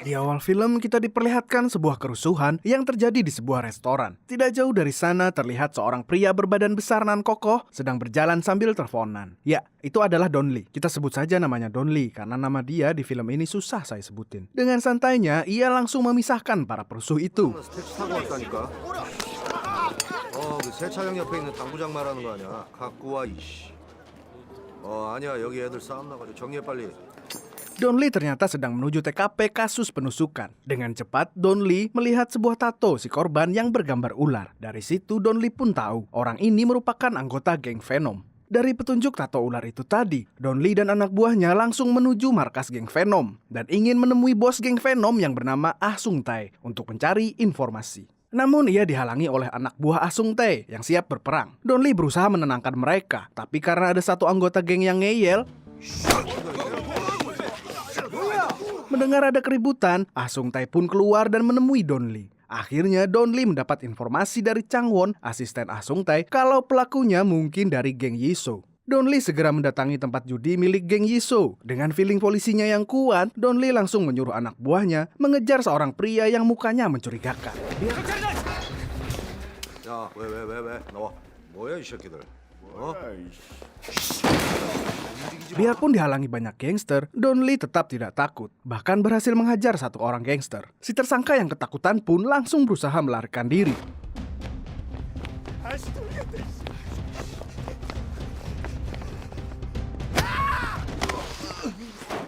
Di awal film kita diperlihatkan sebuah kerusuhan yang terjadi di sebuah restoran. Tidak jauh dari sana terlihat seorang pria berbadan besar nan kokoh sedang berjalan sambil teleponan. Ya, itu adalah Don Lee. Kita sebut saja namanya Don Lee karena nama dia di film ini susah saya sebutin. Dengan santainya, ia langsung memisahkan para perusuh itu. 택시 타고 왔다니까. 그 세차장 옆에 있는 당구장 말하는 거 아니야? 갖고 와 이씨. 아니야 여기 애들 싸움 나가지고 정리해 빨리. Don Lee ternyata sedang menuju TKP kasus penusukan. Dengan cepat, Don Lee melihat sebuah tato si korban yang bergambar ular. Dari situ, Don Lee pun tahu orang ini merupakan anggota geng Venom. Dari petunjuk tato ular itu tadi, Don Lee dan anak buahnya langsung menuju markas geng Venom dan ingin menemui bos geng Venom yang bernama Ah Sung Tae untuk mencari informasi. Namun ia dihalangi oleh anak buah Ah Sung Tae yang siap berperang. Don Lee berusaha menenangkan mereka, tapi karena ada satu anggota geng yang ngeyel, mendengar ada keributan, Ah Sung Tae pun keluar dan menemui Don Lee. Akhirnya Don Lee mendapat informasi dari Chang Won, asisten Ah Sung Tae, kalau pelakunya mungkin dari geng Yisoo. Don Lee segera mendatangi tempat judi milik geng Yisoo. Dengan feeling polisinya yang kuat, Don Lee langsung menyuruh anak buahnya mengejar seorang pria yang mukanya mencurigakan. 야, 왜? 나와. 뭐야 이 새끼들? Biarpun dihalangi banyak gangster, Don Lee tetap tidak takut. Bahkan berhasil menghajar satu orang gangster. Si tersangka yang ketakutan pun langsung berusaha melarikan diri.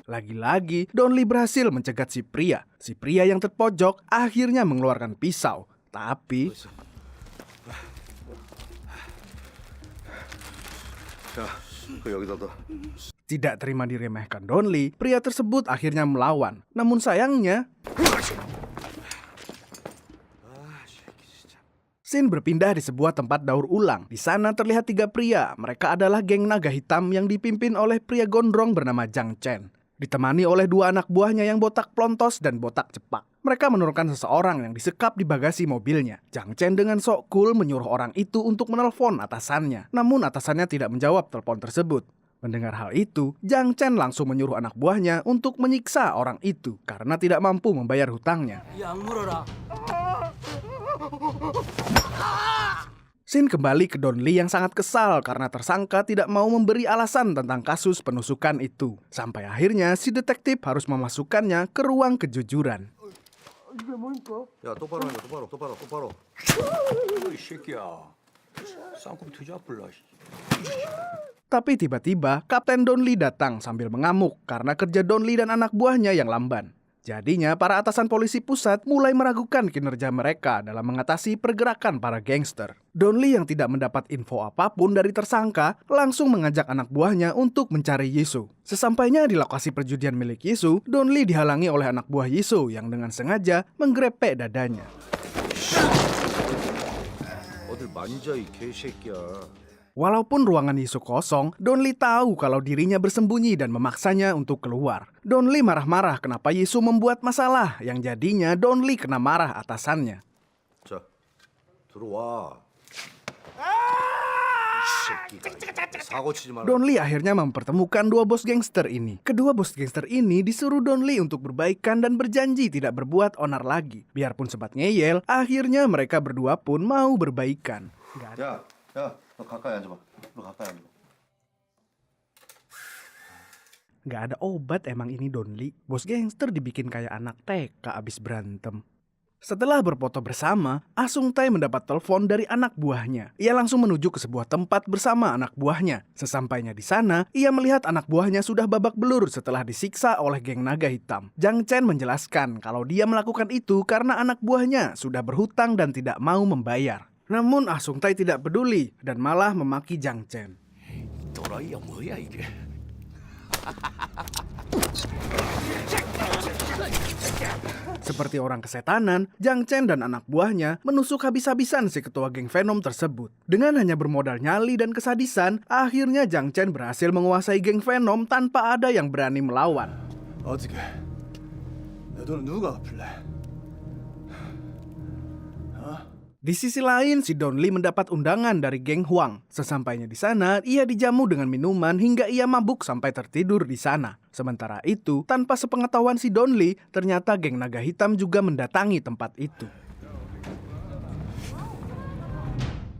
Lagi-lagi, Don Lee berhasil mencegat si pria. Si pria yang terpojok akhirnya mengeluarkan pisau. Tapi 야, 여기다 둬. tidak terima diremehkan Don Lee, pria tersebut akhirnya melawan. Namun sayangnya, scene berpindah di sebuah tempat daur ulang. Di sana terlihat 3 pria. Mereka adalah geng naga hitam yang dipimpin oleh pria gondrong bernama Jang Chen. Ditemani oleh 2 anak buahnya yang botak plontos dan botak cepak. Mereka menurunkan seseorang yang disekap di bagasi mobilnya. Jang Chen dengan sok cool menyuruh orang itu untuk menelpon atasannya. Namun atasannya tidak menjawab telepon tersebut. Mendengar hal itu, Jang Chen langsung menyuruh anak buahnya untuk menyiksa orang itu karena tidak mampu membayar hutangnya. Scene kembali ke Don Lee yang sangat kesal karena tersangka tidak mau memberi alasan tentang kasus penusukan itu. Sampai akhirnya si detektif harus memasukkannya ke ruang kejujuran. 야, 똑바로 하자. 똑바로. 이 새끼야. 쌍꺼풀 뒤잡을라. Tapi tiba-tiba Kapten Don Lee datang sambil mengamuk karena kerja Don Lee dan anak buahnya yang lamban. Jadinya para atasan polisi pusat mulai meragukan kinerja mereka dalam mengatasi pergerakan para gangster. Don Lee yang tidak mendapat info apapun dari tersangka langsung mengajak anak buahnya untuk mencari Yisoo. Sesampainya di lokasi perjudian milik Yisoo, Don Lee dihalangi oleh anak buah Yisoo yang dengan sengaja menggrepek dadanya. 어딜 만져 이 개새끼야. Walaupun ruangan Yisoo kosong, Don Lee tahu kalau dirinya bersembunyi dan memaksanya untuk keluar. Don Lee marah-marah kenapa Yisoo membuat masalah, yang jadinya Don Lee kena marah atasannya. 자, 들어와. 사고 치지 마라. Don Lee akhirnya mempertemukan 2 bos gangster ini. Kedua bos gangster ini disuruh Don Lee untuk berbaikan dan berjanji tidak berbuat onar lagi. Biarpun sempat ngeyel, akhirnya mereka berdua pun mau berbaikan. 야, 너 가까이 앉아봐. Gak ada obat emang ini Don Lee. Bos gangster dibikin kayak anak TK abis berantem. Setelah berfoto bersama, Ah Sung Tae mendapat telepon dari anak buahnya. Ia langsung menuju ke sebuah tempat bersama anak buahnya. Sesampainya di sana, ia melihat anak buahnya sudah babak belur setelah disiksa oleh geng naga hitam. Jang Chen menjelaskan kalau dia melakukan itu karena anak buahnya sudah berhutang dan tidak mau membayar. Namun Ah Sung Tae tidak peduli dan malah memaki Jang Chen. 또라이야 뭐야 이게? Seperti orang kesetanan, Jang Chen dan anak buahnya menusuk habis-habisan si ketua geng Venom tersebut. Dengan hanya bermodal nyali dan kesadisan, akhirnya Jang Chen berhasil menguasai geng Venom tanpa ada yang berani melawan. 어떻게? 내 돈은 누가 갚을래? Di sisi lain, si Don Lee mendapat undangan dari geng Huang. Sesampainya di sana, ia dijamu dengan minuman hingga ia mabuk sampai tertidur di sana. Sementara itu, tanpa sepengetahuan si Don Lee, ternyata geng naga hitam juga mendatangi tempat itu.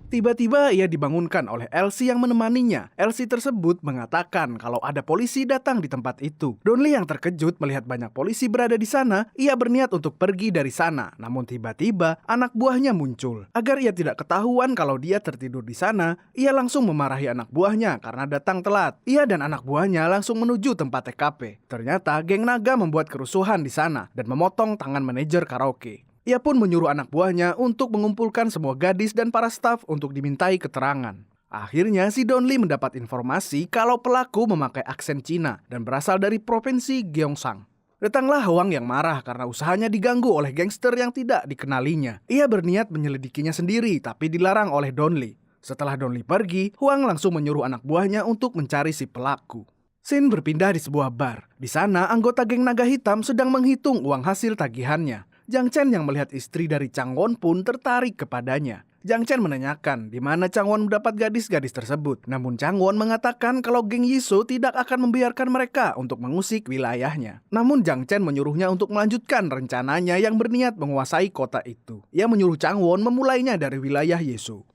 Tiba-tiba ia dibangunkan oleh Elsie yang menemaninya. Elsie tersebut mengatakan kalau ada polisi datang di tempat itu. Don Lee yang terkejut melihat banyak polisi berada di sana, ia berniat untuk pergi dari sana. Namun tiba-tiba anak buahnya muncul. Agar ia tidak ketahuan kalau dia tertidur di sana, ia langsung memarahi anak buahnya karena datang telat. Ia dan anak buahnya langsung menuju tempat TKP. Ternyata geng naga membuat kerusuhan di sana dan memotong tangan manajer karaoke. Ia pun menyuruh anak buahnya untuk mengumpulkan semua gadis dan para staf untuk dimintai keterangan. Akhirnya si Don Lee mendapat informasi kalau pelaku memakai aksen Cina dan berasal dari provinsi Gyeongsang. Datanglah Huang yang marah karena usahanya diganggu oleh gangster yang tidak dikenalinya. Ia berniat menyelidikinya sendiri tapi dilarang oleh Don Lee. Setelah Don Lee pergi, Huang langsung menyuruh anak buahnya untuk mencari si pelaku. Scene berpindah di sebuah bar. Di sana anggota geng naga hitam sedang menghitung uang hasil tagihannya. Jang Chen yang melihat istri dari Chang Won pun tertarik kepadanya. Jang Chen menanyakan di mana Chang Won mendapat gadis-gadis tersebut. Namun Chang Won mengatakan kalau geng Yiso tidak akan membiarkan mereka untuk mengusik wilayahnya. Namun Jang Chen menyuruhnya untuk melanjutkan rencananya yang berniat menguasai kota itu. Ia menyuruh Chang Won memulainya dari wilayah Yiso.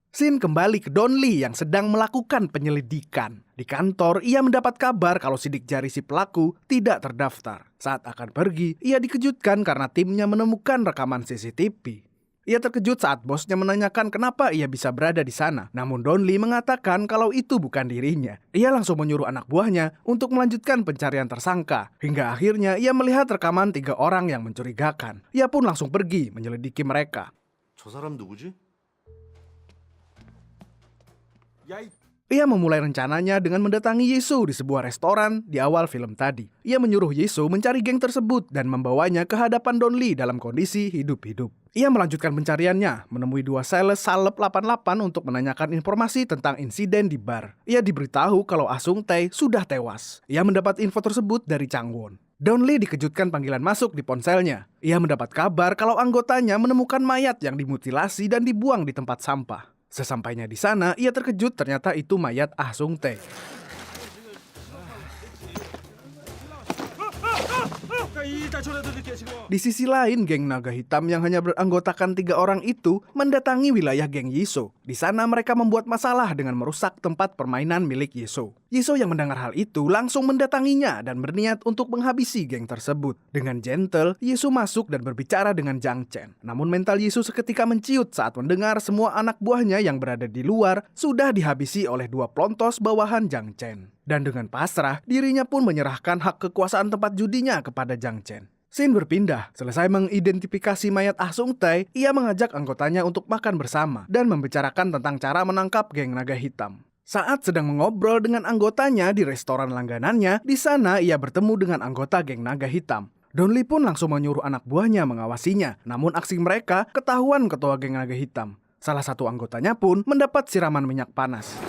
Scene kembali ke Don Lee yang sedang melakukan penyelidikan. Di kantor, ia mendapat kabar kalau sidik jari si pelaku tidak terdaftar. Saat akan pergi, ia dikejutkan karena timnya menemukan rekaman CCTV. Ia terkejut saat bosnya menanyakan kenapa ia bisa berada di sana. Namun Don Lee mengatakan kalau itu bukan dirinya. Ia langsung menyuruh anak buahnya untuk melanjutkan pencarian tersangka. Hingga akhirnya ia melihat rekaman 3 orang yang mencurigakan. Ia pun langsung pergi menyelidiki mereka. 저 사람 누구지? Ia memulai rencananya dengan mendatangi Yiso di sebuah restoran di awal film tadi. Ia menyuruh Yiso mencari geng tersebut dan membawanya ke hadapan Don Lee dalam kondisi hidup-hidup. Ia melanjutkan pencariannya, menemui 2 sales Salep 88 untuk menanyakan informasi tentang insiden di bar. Ia diberitahu kalau Ah Sung Tae sudah tewas. Ia mendapat info tersebut dari Chang Won. Don Lee dikejutkan panggilan masuk di ponselnya. Ia mendapat kabar kalau anggotanya menemukan mayat yang dimutilasi dan dibuang di tempat sampah. Sesampainya di sana, ia terkejut ternyata itu mayat Ah Sung Tae. Di sisi lain, geng naga hitam yang hanya beranggotakan 3 orang itu mendatangi wilayah geng Yiso. Di sana mereka membuat masalah dengan merusak tempat permainan milik Yiso. Yiso yang mendengar hal itu langsung mendatanginya dan berniat untuk menghabisi geng tersebut. Dengan gentle, Yiso masuk dan berbicara dengan Jang Chen. Namun mental Yiso seketika menciut saat mendengar semua anak buahnya yang berada di luar sudah dihabisi oleh 2 pelontos bawahan Jang Chen. Dan dengan pasrah, dirinya pun menyerahkan hak kekuasaan tempat judinya kepada Jang Chen. Scene berpindah. Selesai mengidentifikasi mayat Ah Sung Tae, ia mengajak anggotanya untuk makan bersama dan membicarakan tentang cara menangkap geng naga hitam. Saat sedang mengobrol dengan anggotanya di restoran langganannya, di sana ia bertemu dengan anggota geng naga hitam. Don Lee pun langsung menyuruh anak buahnya mengawasinya, namun aksi mereka ketahuan ketua geng naga hitam. Salah satu anggotanya pun mendapat siraman minyak panas.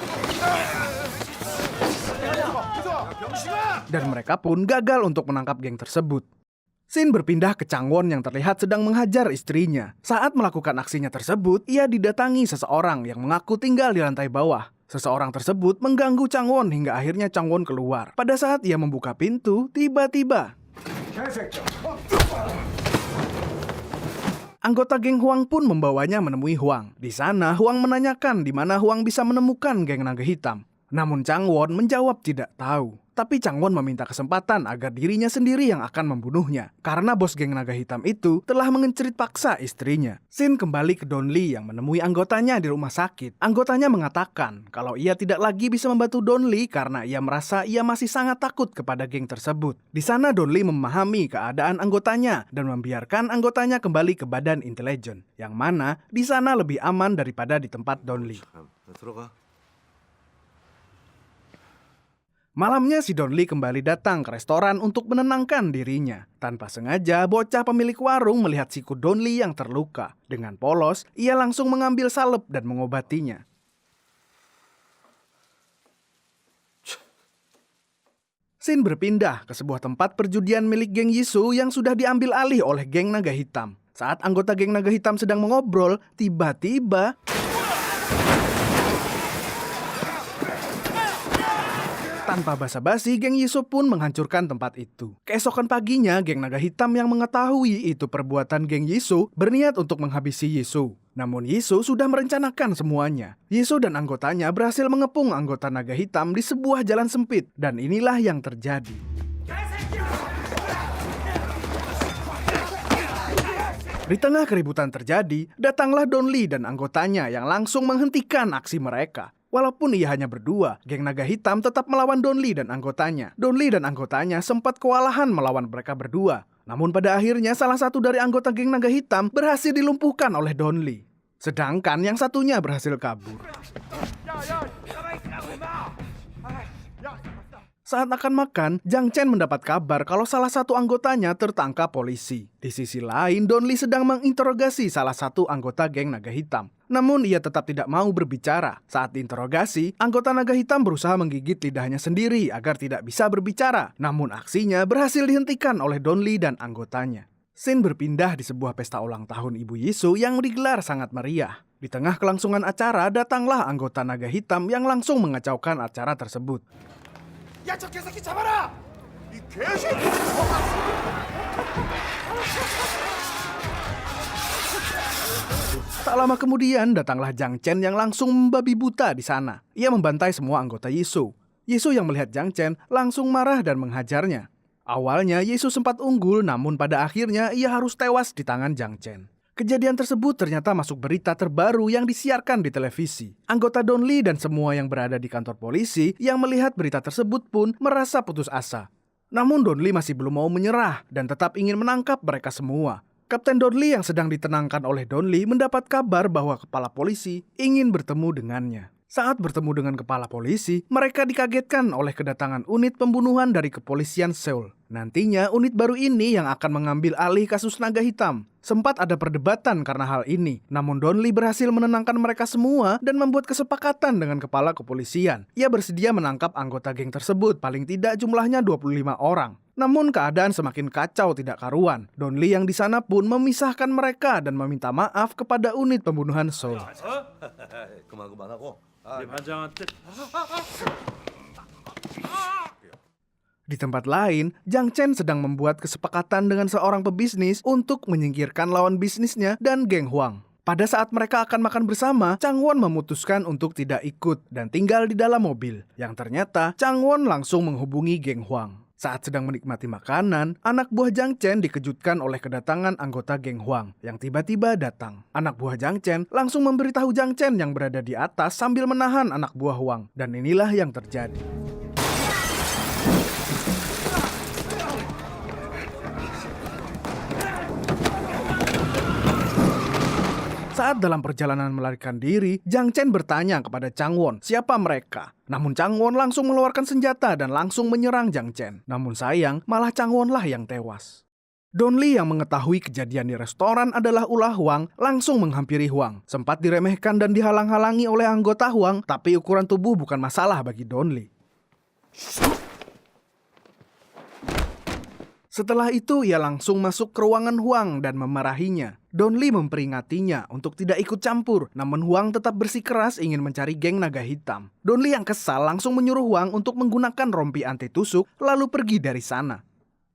Dan mereka pun gagal untuk menangkap geng tersebut. Scene berpindah ke Chang Won yang terlihat sedang menghajar istrinya. Saat melakukan aksinya tersebut, ia didatangi seseorang yang mengaku tinggal di lantai bawah. Seseorang tersebut mengganggu Chang Won hingga akhirnya Chang Won keluar. Pada saat ia membuka pintu, tiba-tiba anggota geng Huang pun membawanya menemui Huang. Di sana, Huang menanyakan di mana Huang bisa menemukan geng naga hitam. Namun Chang Won menjawab tidak tahu. Tapi Chang Won meminta kesempatan agar dirinya sendiri yang akan membunuhnya. Karena bos geng naga hitam itu telah mengencerit paksa istrinya. Scene kembali ke Don Lee yang menemui anggotanya di rumah sakit. Anggotanya mengatakan kalau ia tidak lagi bisa membantu Don Lee karena ia merasa ia masih sangat takut kepada geng tersebut. Di sana Don Lee memahami keadaan anggotanya dan membiarkan anggotanya kembali ke badan intelijen. Yang mana di sana lebih aman daripada di tempat Don Lee. 들어가. Malamnya si Don Lee kembali datang ke restoran untuk menenangkan dirinya. Tanpa sengaja, bocah pemilik warung melihat siku Don Lee yang terluka. Dengan polos, ia langsung mengambil salep dan mengobatinya. Scene berpindah ke sebuah tempat perjudian milik geng Yiso yang sudah diambil alih oleh geng naga hitam. Saat anggota geng naga hitam sedang mengobrol, tiba-tiba tanpa basa-basi, geng Yisuo pun menghancurkan tempat itu. Keesokan paginya, geng naga hitam yang mengetahui itu perbuatan geng Yisuo berniat untuk menghabisi Yisuo. Namun Yisuo sudah merencanakan semuanya. Yisuo dan anggotanya berhasil mengepung anggota naga hitam di sebuah jalan sempit, dan inilah yang terjadi. Di tengah keributan terjadi, datanglah Don Lee dan anggotanya yang langsung menghentikan aksi mereka. Walaupun ia hanya berdua, geng naga hitam tetap melawan Don Lee dan anggotanya. Don Lee dan anggotanya sempat kewalahan melawan mereka berdua. Namun pada akhirnya salah satu dari anggota geng naga hitam berhasil dilumpuhkan oleh Don Lee. Sedangkan yang satunya berhasil kabur. Saat akan makan, Jiang Chen mendapat kabar kalau salah satu anggotanya tertangkap polisi. Di sisi lain, Don Lee sedang menginterogasi salah satu anggota geng naga hitam. Namun ia tetap tidak mau berbicara. Saat diinterogasi, anggota naga hitam berusaha menggigit lidahnya sendiri agar tidak bisa berbicara. Namun aksinya berhasil dihentikan oleh Don Lee dan anggotanya. Scene berpindah di sebuah pesta ulang tahun Ibu Yisuo yang digelar sangat meriah. Di tengah kelangsungan acara, datanglah anggota naga hitam yang langsung mengacaukan acara tersebut. 야, 저 개새끼 잡아라! 이 개새끼! Tak lama kemudian datanglah Jiang Chen yang langsung membabi buta di sana. Ia membantai semua anggota Yisuo. Yisuo yang melihat Jiang Chen langsung marah dan menghajarnya. Awalnya Yisuo sempat unggul, namun pada akhirnya ia harus tewas di tangan Jiang Chen. Kejadian tersebut ternyata masuk berita terbaru yang disiarkan di televisi. Anggota Don Lee dan semua yang berada di kantor polisi yang melihat berita tersebut pun merasa putus asa. Namun Don Lee masih belum mau menyerah dan tetap ingin menangkap mereka semua. Kapten Don Lee yang sedang ditenangkan oleh Don Lee mendapat kabar bahwa kepala polisi ingin bertemu dengannya. Saat bertemu dengan kepala polisi, mereka dikagetkan oleh kedatangan unit pembunuhan dari kepolisian Seoul. Nantinya unit baru ini yang akan mengambil alih kasus naga hitam. Sempat ada perdebatan karena hal ini, namun Don Lee berhasil menenangkan mereka semua dan membuat kesepakatan dengan kepala kepolisian. Ia bersedia menangkap anggota geng tersebut, paling tidak jumlahnya 25 orang. Namun keadaan semakin kacau tidak karuan. Don Lee yang di sana pun memisahkan mereka dan meminta maaf kepada unit pembunuhan Seoul. 그만하고. Di tempat lain, Jiang Chen sedang membuat kesepakatan dengan seorang pebisnis untuk menyingkirkan lawan bisnisnya dan geng Huang. Pada saat mereka akan makan bersama, Chang Won memutuskan untuk tidak ikut dan tinggal di dalam mobil. Yang ternyata, Chang Won langsung menghubungi geng Huang. Saat sedang menikmati makanan, anak buah Jiang Chen dikejutkan oleh kedatangan anggota geng Huang yang tiba-tiba datang. Anak buah Jiang Chen langsung memberitahu Jiang Chen yang berada di atas sambil menahan anak buah Huang. Dan inilah yang terjadi. Saat dalam perjalanan melarikan diri, Jiang Chen bertanya kepada Chang Won siapa mereka. Namun Chang Won langsung mengeluarkan senjata dan langsung menyerang Jiang Chen. Namun sayang, malah Chang Won lah yang tewas. Don Lee yang mengetahui kejadian di restoran adalah ulah Huang langsung menghampiri Huang. Sempat diremehkan dan dihalang-halangi oleh anggota Huang, tapi ukuran tubuh bukan masalah bagi Don Lee. Setelah itu ia langsung masuk ke ruangan Huang dan memarahinya. Don Lee memperingatinya untuk tidak ikut campur, namun Huang tetap bersikeras ingin mencari geng naga hitam. Don Lee yang kesal langsung menyuruh Huang untuk menggunakan rompi anti tusuk lalu pergi dari sana.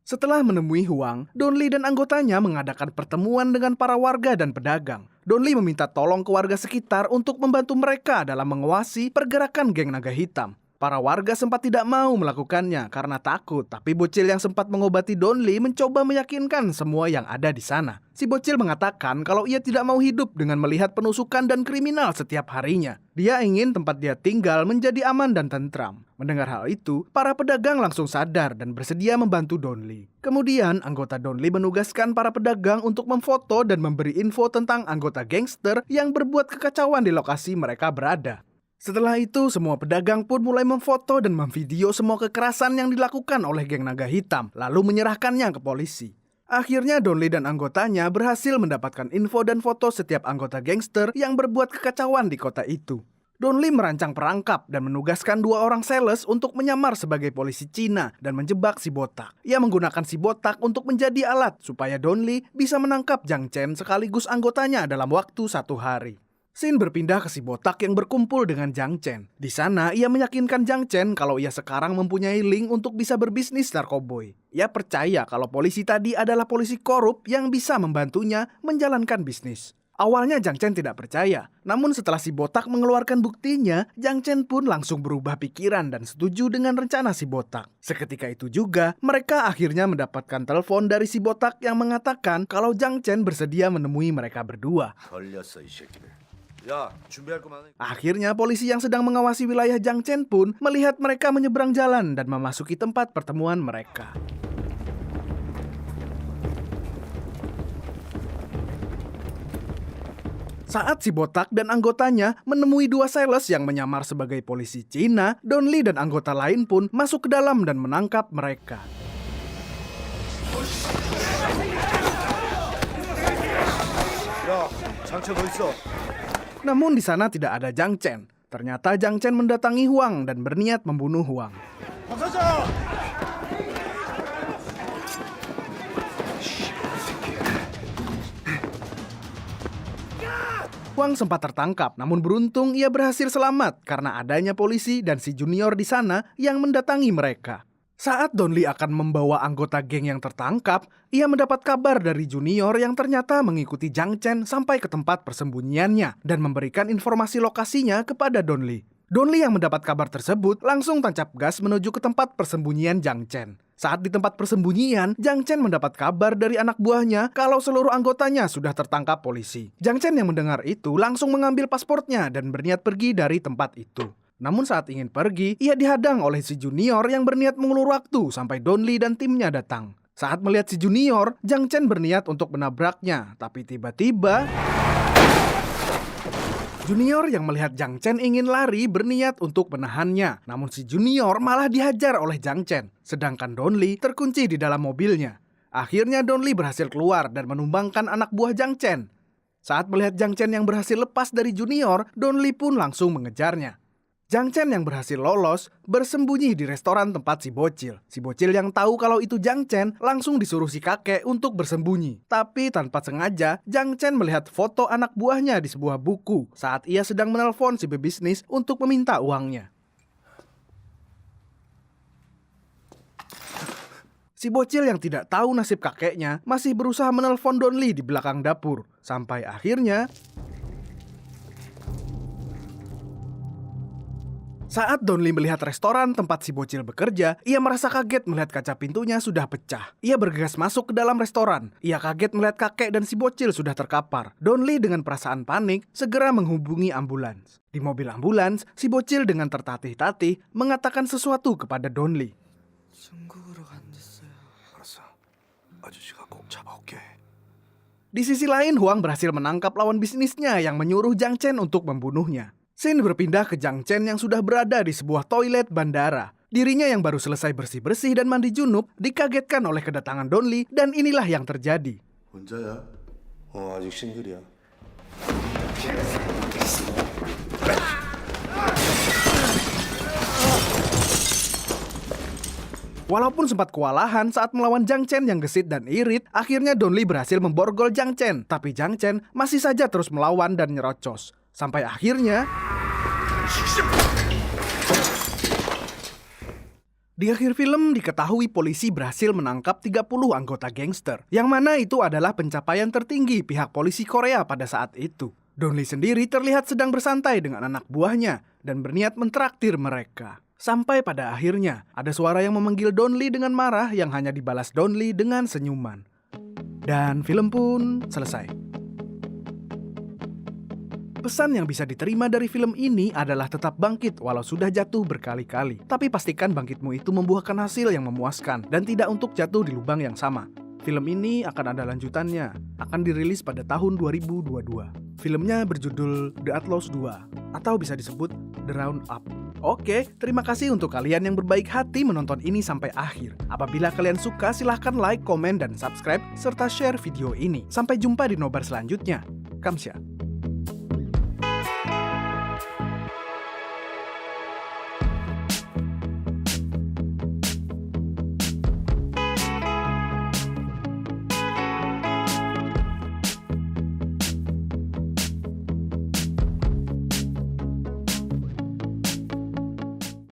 Setelah menemui Huang, Don Lee dan anggotanya mengadakan pertemuan dengan para warga dan pedagang. Don Lee meminta tolong ke warga sekitar untuk membantu mereka dalam mengawasi pergerakan geng naga hitam. Para warga sempat tidak mau melakukannya karena takut, tapi bocil yang sempat mengobati Don Lee mencoba meyakinkan semua yang ada di sana. Si bocil mengatakan kalau ia tidak mau hidup dengan melihat penusukan dan kriminal setiap harinya. Dia ingin tempat dia tinggal menjadi aman dan tentram. Mendengar hal itu, para pedagang langsung sadar dan bersedia membantu Don Lee. Kemudian, anggota Don Lee menugaskan para pedagang untuk memfoto dan memberi info tentang anggota gangster yang berbuat kekacauan di lokasi mereka berada. Setelah itu, semua pedagang pun mulai memfoto dan memvideo semua kekerasan yang dilakukan oleh geng naga hitam, lalu menyerahkannya ke polisi. Akhirnya Don Lee dan anggotanya berhasil mendapatkan info dan foto setiap anggota gangster yang berbuat kekacauan di kota itu. Don Lee merancang perangkap dan menugaskan 2 orang sales untuk menyamar sebagai polisi Cina dan menjebak si botak. Ia menggunakan si botak untuk menjadi alat supaya Don Lee bisa menangkap Jiang Chen sekaligus anggotanya dalam waktu 1 hari. Scene berpindah ke si botak yang berkumpul dengan Jiang Chen. Di sana, ia meyakinkan Jiang Chen kalau ia sekarang mempunyai link untuk bisa berbisnis narkoboy. Ia percaya kalau polisi tadi adalah polisi korup yang bisa membantunya menjalankan bisnis. Awalnya Jiang Chen tidak percaya, namun setelah si botak mengeluarkan buktinya, Jiang Chen pun langsung berubah pikiran dan setuju dengan rencana si botak. Seketika itu juga, mereka akhirnya mendapatkan telepon dari si botak yang mengatakan kalau Jiang Chen bersedia menemui mereka berdua. 걸렸어 이 새끼들. 야, 준비할 거 많으니까. Akhirnya polisi yang sedang mengawasi wilayah Jiang Chen pun melihat mereka menyeberang jalan dan memasuki tempat pertemuan mereka. Saat si botak dan anggotanya menemui 2 sales yang menyamar sebagai polisi Cina, Don Lee dan anggota lain pun masuk ke dalam dan menangkap mereka. 야, 장첸 어디 있어? Namun di sana tidak ada Jiang Chen. Ternyata Jiang Chen mendatangi Huang dan berniat membunuh Huang. 박 사장! Huang sempat tertangkap, namun beruntung ia berhasil selamat karena adanya polisi dan si junior di sana yang mendatangi mereka. Saat Don Lee akan membawa anggota geng yang tertangkap, ia mendapat kabar dari junior yang ternyata mengikuti Jiang Chen sampai ke tempat persembunyiannya dan memberikan informasi lokasinya kepada Don Lee. Don Lee yang mendapat kabar tersebut langsung tancap gas menuju ke tempat persembunyian Jiang Chen. Saat di tempat persembunyian, Jiang Chen mendapat kabar dari anak buahnya kalau seluruh anggotanya sudah tertangkap polisi. Jiang Chen yang mendengar itu langsung mengambil pasportnya dan berniat pergi dari tempat itu. Namun saat ingin pergi, ia dihadang oleh si junior yang berniat mengulur waktu sampai Don Lee dan timnya datang. Saat melihat si junior, Jiang Chen berniat untuk menabraknya, tapi tiba-tiba junior yang melihat Jiang Chen ingin lari berniat untuk menahannya. Namun si junior malah dihajar oleh Jiang Chen, sedangkan Don Lee terkunci di dalam mobilnya. Akhirnya Don Lee berhasil keluar dan menumbangkan anak buah Jiang Chen. Saat melihat Jiang Chen yang berhasil lepas dari junior, Don Lee pun langsung mengejarnya. Jiang Chen yang berhasil lolos bersembunyi di restoran tempat si bocil. Si bocil yang tahu kalau itu Jiang Chen langsung disuruh si kakek untuk bersembunyi. Tapi tanpa sengaja, Jiang Chen melihat foto anak buahnya di sebuah buku saat ia sedang menelpon si pebisnis untuk meminta uangnya. Si bocil yang tidak tahu nasib kakeknya masih berusaha menelpon Don Lee di belakang dapur. Sampai akhirnya saat Don Lee melihat restoran tempat si bocil bekerja, ia merasa kaget melihat kaca pintunya sudah pecah. Ia bergegas masuk ke dalam restoran. Ia kaget melihat kakek dan si bocil sudah terkapar. Don Lee dengan perasaan panik segera menghubungi ambulans. Di mobil ambulans, si bocil dengan tertatih-tatih mengatakan sesuatu kepada Don Lee. 알았어. 아저씨가 꼭 잡아올게. Di sisi lain, Huang berhasil menangkap lawan bisnisnya yang menyuruh Jiang Chen untuk membunuhnya. Scene berpindah ke Jiang Chen yang sudah berada di sebuah toilet bandara. Dirinya yang baru selesai bersih-bersih dan mandi junub dikagetkan oleh kedatangan Don Lee dan inilah yang terjadi. 혼자야? 아직 싱글이야. Walaupun sempat kewalahan saat melawan Jiang Chen yang gesit dan irit, akhirnya Don Lee berhasil memborgol Jiang Chen. Tapi Jiang Chen masih saja terus melawan dan nyerocos. Sampai akhirnya di akhir film diketahui polisi berhasil menangkap 30 anggota gangster, yang mana itu adalah pencapaian tertinggi pihak polisi Korea pada saat itu. Don Lee sendiri terlihat sedang bersantai dengan anak buahnya dan berniat mentraktir mereka. Sampai pada akhirnya ada suara yang memanggil Don Lee dengan marah yang hanya dibalas Don Lee dengan senyuman. Dan film pun selesai. Pesan yang bisa diterima dari film ini adalah tetap bangkit walau sudah jatuh berkali-kali. Tapi pastikan bangkitmu itu membuahkan hasil yang memuaskan dan tidak untuk jatuh di lubang yang sama. Film ini akan ada lanjutannya, akan dirilis pada tahun 2022. Filmnya berjudul The Outlaws 2 atau bisa disebut The Roundup. Oke, terima kasih untuk kalian yang berbaik hati menonton ini sampai akhir. Apabila kalian suka, silahkan like, komen, dan subscribe serta share video ini. Sampai jumpa di nobar selanjutnya. Kamsahamnida.